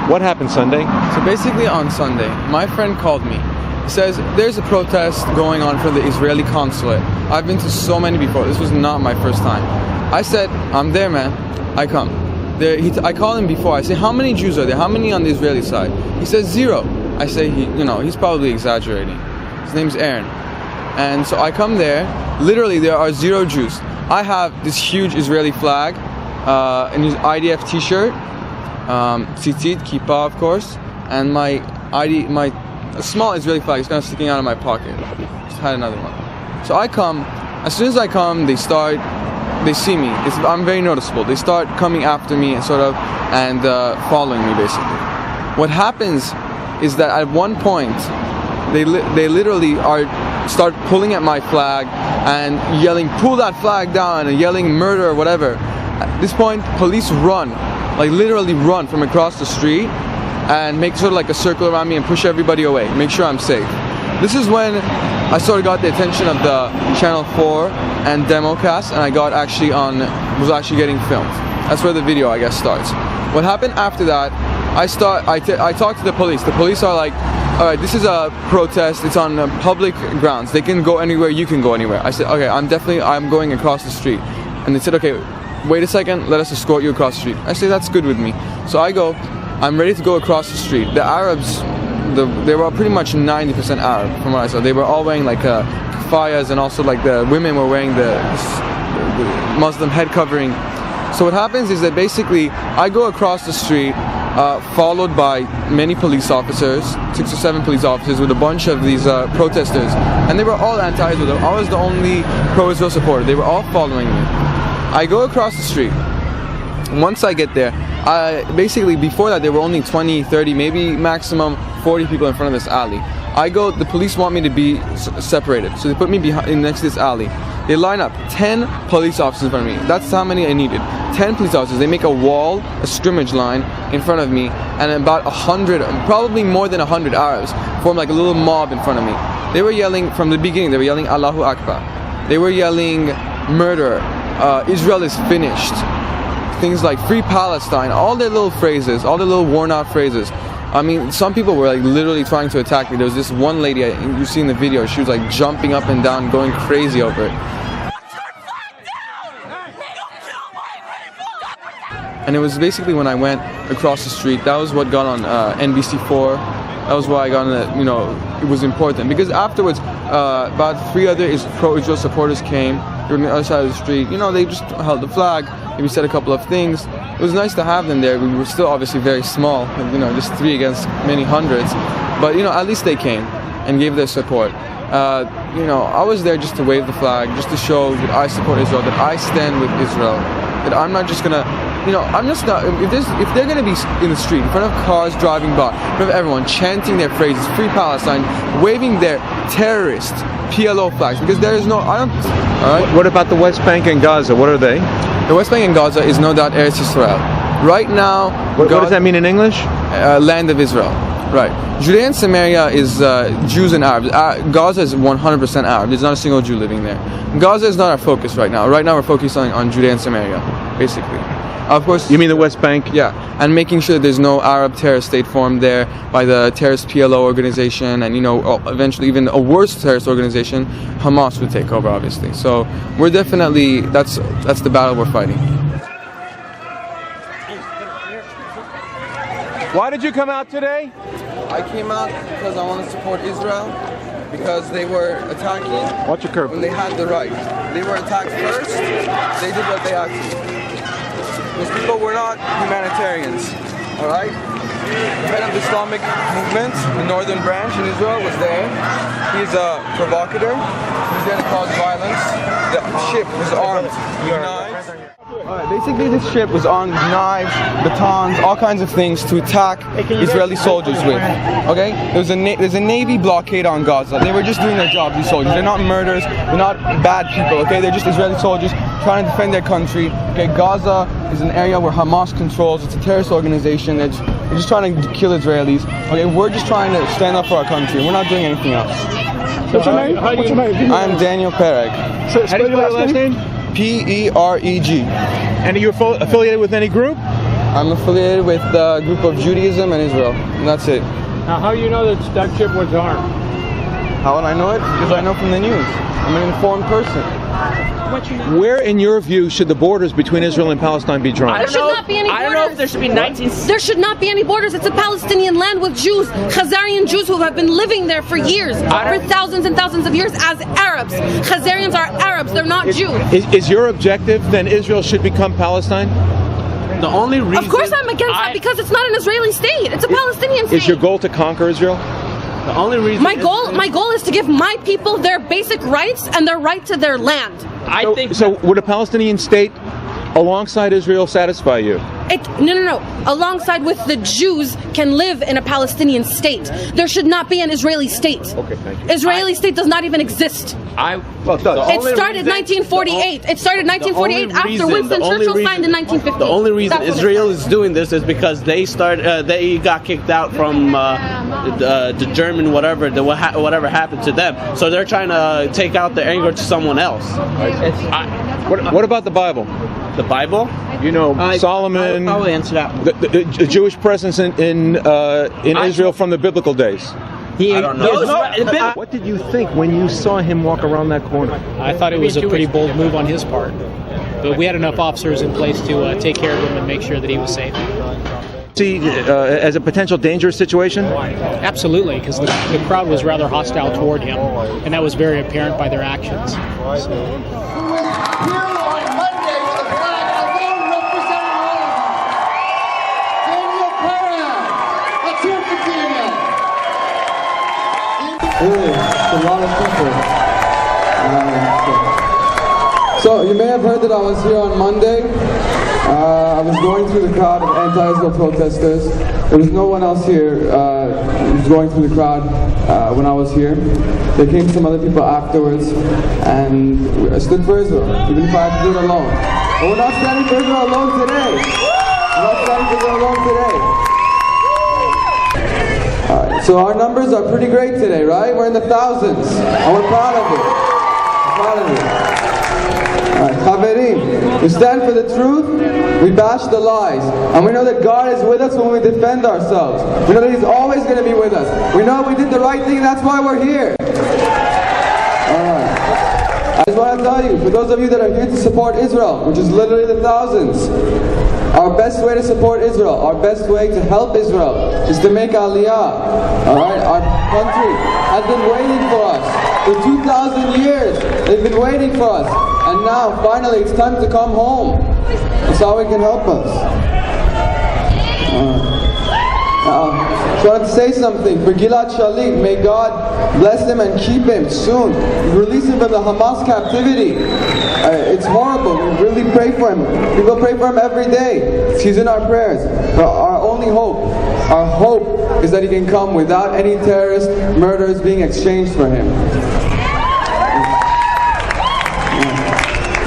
What happened Sunday? So basically on Sunday, my friend called me. He says, there's a protest going on for the Israeli consulate. I've been to so many before. This was not my first time. I said, I'm there, man. I come. I call him before. I say, how many Jews are there? How many on the Israeli side? He says 0. I say, he's probably exaggerating. His name's Aaron. And so I come there. Literally, there are 0 Jews. I have this huge Israeli flag, and his IDF t-shirt, tzitzit, kippah, of course, and a small Israeli flag is kind of sticking out of my pocket. Just had another one. So I come. As soon as I come, they see me. I'm very noticeable. They start coming after me and following me basically. What happens is that at one point, they literally start pulling at my flag and yelling, pull that flag down, and yelling murder or whatever. At this point, police run, like literally run from across the street and make sort of like a circle around me and push everybody away, make sure I'm safe. This is when I sort of got the attention of the Channel 4 and DemoCast, and I was actually getting filmed. That's where the video, I guess, starts. What happened after that, I talked to the police. The police are like, all right, this is a protest. It's on public grounds. They can go anywhere. You can go anywhere. I said, okay, I'm going across the street. And they said, okay, wait a second. Let us escort you across the street. I say, that's good with me. So I go. I'm ready to go across the street. The Arabs, they were pretty much 90% Arab from what I saw. They were all wearing like kafayas, and also like the women were wearing the Muslim head covering. So what happens is that basically I go across the street, followed by many police officers, 6 or 7 police officers with a bunch of these protesters, and they were all anti-Israel. I was the only pro-Israel supporter. They were all following me. I go across the street. Once I get there, basically before that there were only 20, 30, maybe maximum 40 people in front of this alley. The police want me to be separated, so they put me next to this alley. They line up 10 police officers in front of me. That's how many I needed. 10 police officers. They make a wall, a scrimmage line in front of me, and about 100, probably more than 100 Arabs form like a little mob in front of me. They were yelling from the beginning. They were yelling Allahu Akbar. They were yelling murder. Israel is finished. Things like free Palestine. All their little phrases, all their little worn out phrases. I mean, some people were like literally trying to attack me. There was this one lady, you see in the video, she was like jumping up and down, going crazy over it. And it was basically when I went across the street, that was what got on NBC4. That was why I got on it was important. Because afterwards, about 3 other pro-Israel supporters came. They were on the other side of the street. They just held the flag. Maybe said a couple of things. It was nice to have them there. We were still obviously very small, just 3 against many hundreds. But at least they came and gave their support. I was there just to wave the flag, just to show that I support Israel, that I stand with Israel, that I'm not just gonna, I'm just not. If they're gonna be in the street, in front of cars driving by, in front of everyone, chanting their phrases, "Free Palestine," waving their terrorist PLO flags, because there is no. All right. What about the West Bank and Gaza? What are they? The West Bank and Gaza is no doubt Eretz Israel. Right now, what does that mean in English? Land of Israel. Right. Judea and Samaria is Jews and Arabs. Gaza is 100% Arab. There's not a single Jew living there. Gaza is not our focus right now. Right now we're focusing on Judea and Samaria, basically. Of course. You mean the West Bank? Yeah, and making sure there's no Arab terrorist state formed there by the terrorist PLO organization, and eventually even a worse terrorist organization, Hamas, would take over, obviously. So we're definitely that's the battle we're fighting. Why did you come out today? I came out because I want to support Israel, because they were attacking. Watch your curve. When they had the right. They were attacked first. They did what they had to. Those people were not humanitarians, all right? The head of the Islamic movement, the northern branch in Israel, was there. He's a provocateur. He's there to cause violence. The ship was armed with knives. Basically, this ship was armed with knives, batons, all kinds of things to attack Israeli soldiers with. Okay? There's a Navy blockade on Gaza. They were just doing their job, these soldiers. They're not murderers. They're not bad people. Okay? They're just Israeli soldiers trying to defend their country. Okay? Gaza is an area where Hamas controls. It's a terrorist organization. They're just trying to kill Israelis. Okay? We're just trying to stand up for our country. We're not doing anything else. What's your name? I'm Daniel Pereg. How do you spell your last name? Pereg. And are you affiliated with any group? I'm affiliated with the group of Judaism and Israel. And that's it. Now, how do you know that ship was armed? How would I know it? Because I know from the news. I'm an informed person. Where, in your view, should the borders between Israel and Palestine be drawn? There should not be any borders. I don't know if there should be 19... There should not be any borders. It's a Palestinian land with Jews, Khazarian Jews who have been living there for years, for thousands and thousands of years as Arabs. Khazarians are Arabs, they're not Jews. Is your objective then Israel should become Palestine? The only reason... Of course I'm against that because it's not an Israeli state. It's a Palestinian state. Is your goal to conquer Israel? The only reason... My goal is to give my people their basic rights and their right to their land. So would a Palestinian state alongside Israel satisfy you? No. Alongside with the Jews can live in a Palestinian state. There should not be an Israeli state. Okay, thank you. Israeli state does not even exist. It started 1948. It started 1948 after Winston Churchill signed in 1950. The only reason Israel is doing this is because they got kicked out from the German whatever happened to them. So they're trying to take out their anger to someone else. What about the Bible? The Bible? You know, Solomon. I'll probably answer that. The Jewish presence in Israel from the biblical days. I don't know. What did you think when you saw him walk around that corner? I thought it was a pretty bold move on his part. But we had enough officers in place to take care of him and make sure that he was safe. See, as a potential dangerous situation? Absolutely, because the crowd was rather hostile toward him, and that was very apparent by their actions. Really, it's a lot of people. So you may have heard that I was here on Monday. I was going through the crowd of anti-Israel protesters. There was no one else here who was going through the crowd when I was here. There came some other people afterwards, and I stood for Israel, even if I had to do it alone. But we're not standing for Israel alone today. We're not standing for Israel alone today. So our numbers are pretty great today, right? We're in the thousands, and we're proud of it. We're proud of it. Alright, Chaverim, we stand for the truth, we bash the lies, and we know that God is with us when we defend ourselves. We know that He's always going to be with us. We know we did the right thing, and that's why we're here. Alright. I just want to tell you, for those of you that are here to support Israel, which is literally the thousands, our best way to support Israel, our best way to help Israel is to make Aliyah. Alright, our country has been waiting for us. For 2,000 years, they've been waiting for us. And now, finally, it's time to come home. That's how we can help us. Just wanted to say something. For Gilad Shalit, may God bless him and keep him soon. Release him from the Hamas captivity. It's horrible. We really pray for him. People pray for him every day. He's in our prayers. But our only hope, our hope is that he can come without any terrorist murders being exchanged for him.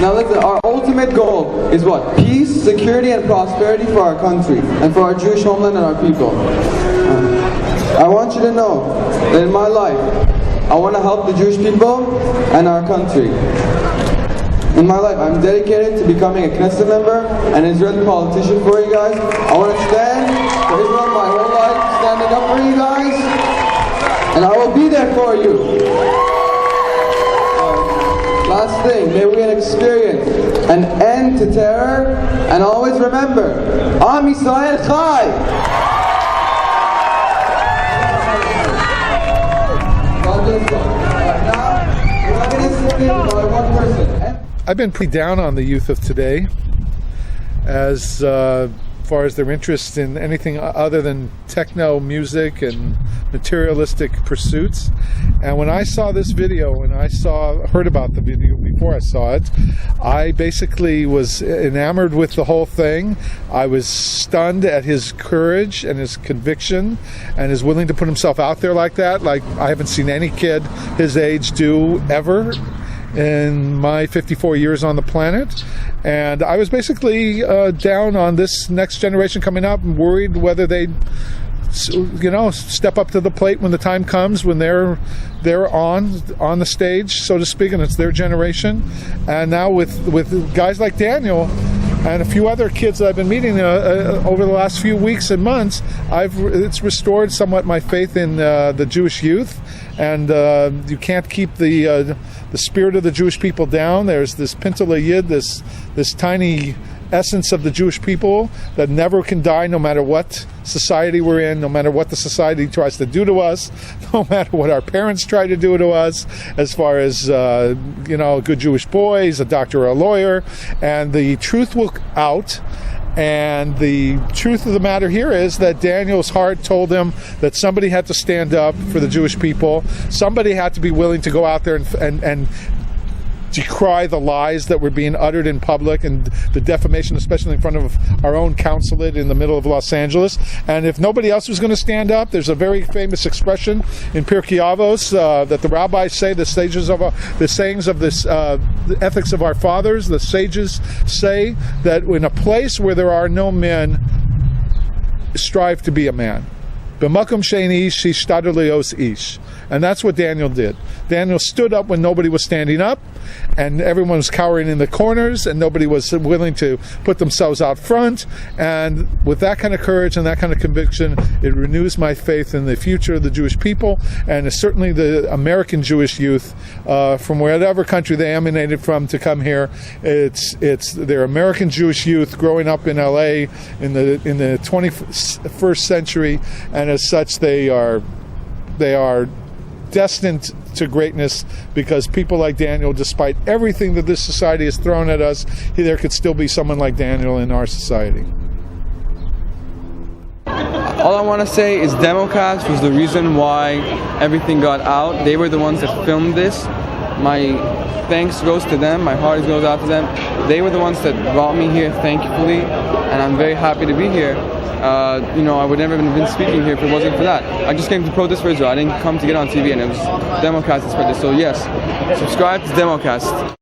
Now listen, our ultimate goal is what? Peace, security, and prosperity for our country and for our Jewish homeland and our people. I want you to know that in my life, I want to help the Jewish people and our country. In my life, I'm dedicated to becoming a Knesset member and an Israeli politician for you guys. I want to stand for Israel my whole life, standing up for you guys, and I will be there for you. Last thing, may we experience an end to terror, and always remember, Am Yisrael Chai! I've been pretty down on the youth of today as far as their interest in anything other than techno music and materialistic pursuits. And when I saw this video, and heard about the video before I saw it, I basically was enamored with the whole thing. I was stunned at his courage and his conviction and his willing to put himself out there like that. Like I haven't seen any kid his age do ever in my 54 years on the planet. And I was basically down on this next generation coming up and worried whether they'd step up to the plate when the time comes, when they're on the stage, so to speak, and it's their generation. And now with guys like Daniel, and a few other kids that I've been meeting over the last few weeks and months, it's restored somewhat my faith in the Jewish youth. And you can't keep the spirit of the Jewish people down. There's this Pintele Yid, this tiny essence of the Jewish people that never can die, no matter what society we're in, no matter what the society tries to do to us, no matter what our parents try to do to us, as far as good Jewish boys, a doctor or a lawyer, and the truth will out. And the truth of the matter here is that Daniel's heart told him that somebody had to stand up for the Jewish people. Somebody had to be willing to go out there and decry the lies that were being uttered in public and the defamation, especially in front of our own consulate in the middle of Los Angeles. And if nobody else was going to stand up, there's a very famous expression in Pirkei Avos that the rabbis say, the sayings of this, the ethics of our fathers, the sages say that in a place where there are no men, strive to be a man. B'makom she'ein ish hishtadel li'os ish. And that's what Daniel did. Daniel stood up when nobody was standing up, and everyone was cowering in the corners, and nobody was willing to put themselves out front. And with that kind of courage and that kind of conviction, it renews my faith in the future of the Jewish people, and certainly the American Jewish youth, from whatever country they emanated from to come here. It's their American Jewish youth growing up in LA in the 21st century, and as such they are destined to greatness, because people like Daniel, despite everything that this society has thrown at us, there could still be someone like Daniel in our society. All I want to say is DemoCast was the reason why everything got out. They were the ones that filmed this. My thanks goes to them. My heart goes out to them. They were the ones that brought me here, thankfully, and I'm very happy to be here. I would never have been speaking here if it wasn't for that. I just came to protest for Israel. I didn't come to get on TV, and it was DemoCast that spread this. So yes, subscribe to DemoCast.